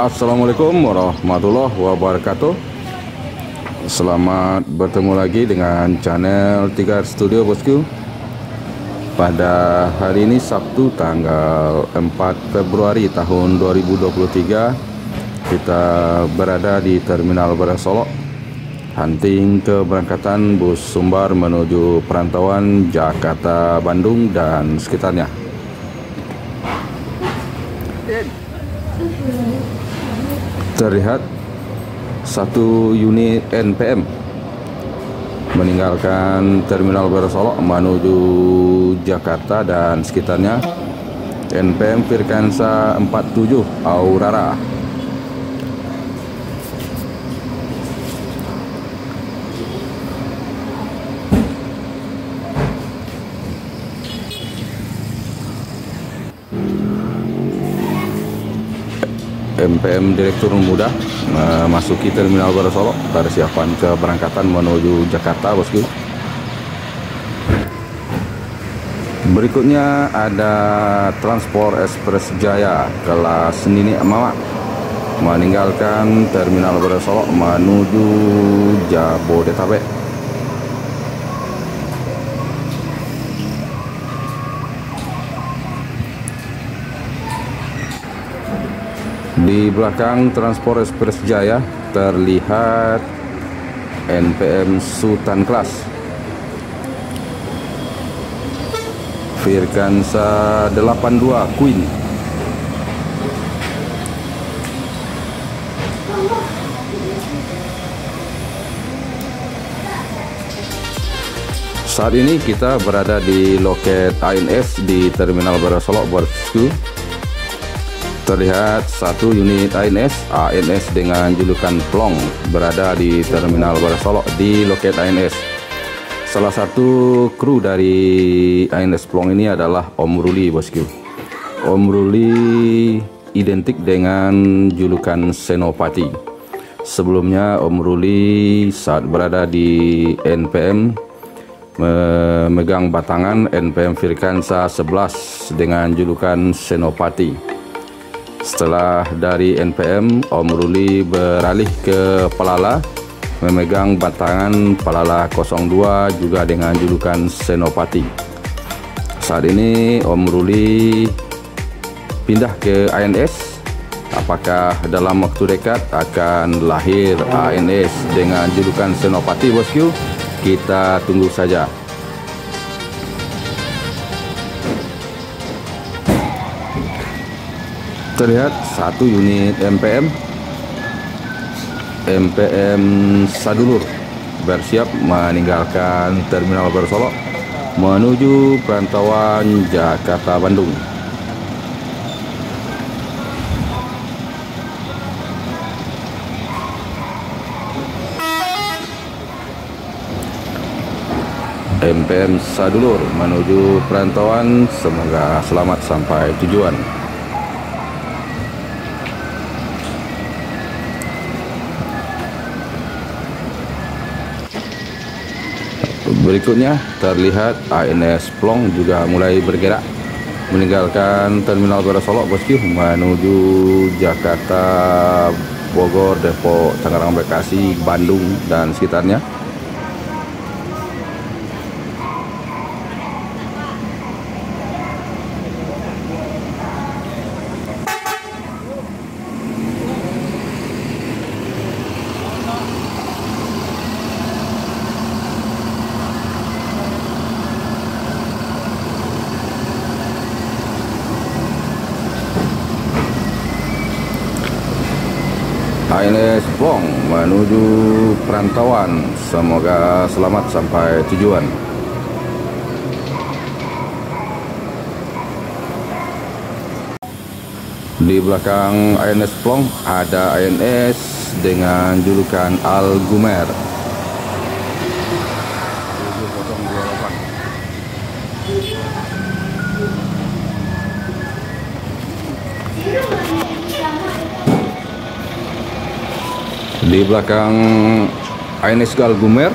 Assalamualaikum warahmatullahi wabarakatuh. Selamat bertemu lagi dengan channel Tigar Studio bosku. Pada hari ini Sabtu tanggal 4 Februari tahun 2023, kita berada di Terminal Bandar Solok, hunting keberangkatan bus Sumbar menuju perantauan Jakarta, Bandung dan sekitarnya. Terlihat satu unit NPM meninggalkan Terminal Bandar Solok menuju Jakarta dan sekitarnya. NPM Firkansa 47 Aurora. NPM Direktur Muda memasuki Terminal Bandar Solok, persiapan keberangkatan menuju Jakarta bosku. Berikutnya ada Transport Express Jaya kelas Nini Mama meninggalkan Terminal Bandar Solok menuju Jabodetabek. Di belakang Transport Express Jaya terlihat NPM Sultan Class Firkansa 82 Queen. Saat ini kita berada di loket ANS di Terminal Bandar Solok bosku. Terlihat satu unit ANS dengan julukan Plong berada di Terminal Bandar Solok di loket ANS. Salah satu kru dari ANS Plong ini adalah Om Ruli bosku. Om Ruli identik dengan julukan Senopati. Sebelumnya Om Ruli saat berada di NPM memegang batangan NPM Firkansa 11 dengan julukan Senopati. Setelah dari NPM, Om Ruli beralih ke Pelala, memegang batangan Pelala 02 juga dengan julukan Senopati. Saat ini Om Ruli pindah ke ANS. Apakah dalam waktu dekat akan lahir ANS dengan julukan Senopati bosku? Kita tunggu saja. Terlihat satu unit NPM Sadulur bersiap meninggalkan Terminal Bandar Solok menuju perantauan Jakarta Bandung. NPM Sadulur menuju perantauan, semoga selamat sampai tujuan. Berikutnya terlihat ANS Plong juga mulai bergerak meninggalkan Terminal Bandar Solok bosku menuju Jakarta, Bogor, Depok, Tangerang, Bekasi, Bandung dan sekitarnya. ANS Plong menuju perantauan, semoga selamat sampai tujuan. Di belakang ANS Plong ada ANS dengan julukan Al Gumer. Di belakang ANS Al Gumer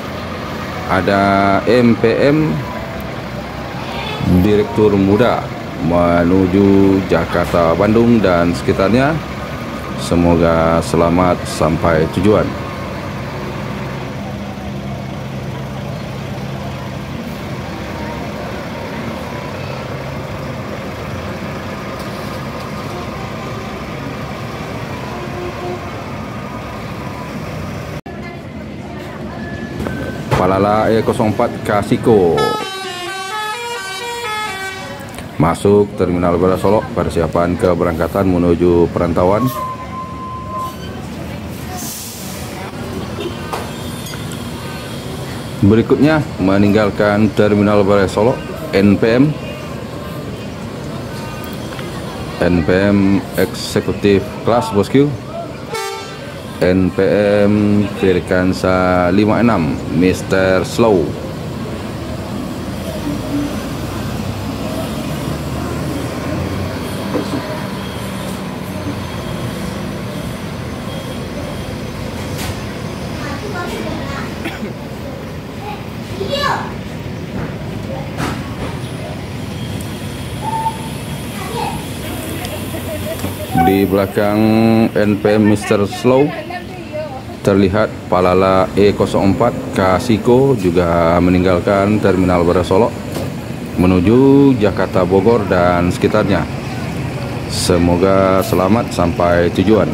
ada NPM Direktur Muda menuju Jakarta, Bandung dan sekitarnya. Semoga selamat sampai tujuan. Palala E04 Kasiko masuk Terminal Bandara Solok, persiapan keberangkatan menuju perantauan. Berikutnya meninggalkan Terminal Bandara Solok NPM eksekutif kelas bosku, NPM Firkansa 56 Mr. Slow. Di belakang NPM Mr. Slow terlihat Palala E04 Kasiko juga meninggalkan Terminal Bandara Solok menuju Jakarta, Bogor dan sekitarnya. Semoga selamat sampai tujuan.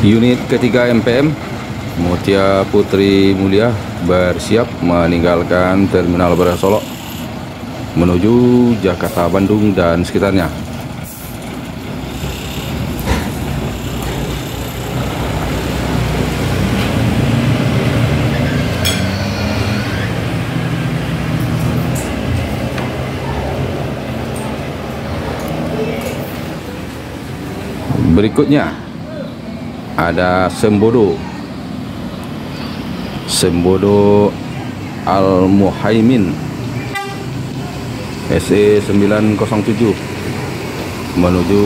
Unit ketiga MPM Mutia Putri Mulia bersiap meninggalkan Terminal Bandara Solok menuju Jakarta, Bandung dan sekitarnya. Berikutnya ada Sembodo Al Muhaimin SE 907 menuju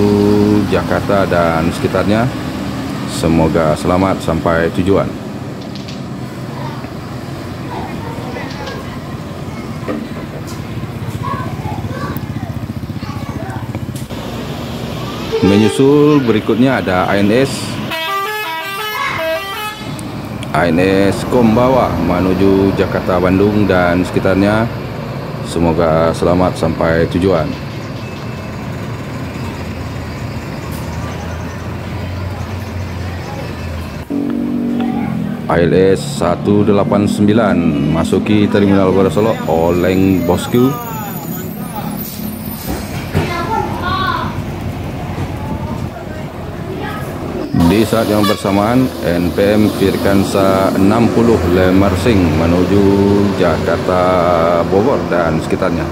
Jakarta dan sekitarnya. Semoga selamat sampai tujuan. Menyusul berikutnya ada ANS Kombawa menuju Jakarta, Bandung dan sekitarnya. Semoga selamat sampai tujuan. ALS 189 masuki Terminal Bandara Solok oleng bosku. Di saat yang bersamaan, NPM Firkansa 60 Lemersing menuju Jakarta, Bogor dan sekitarnya.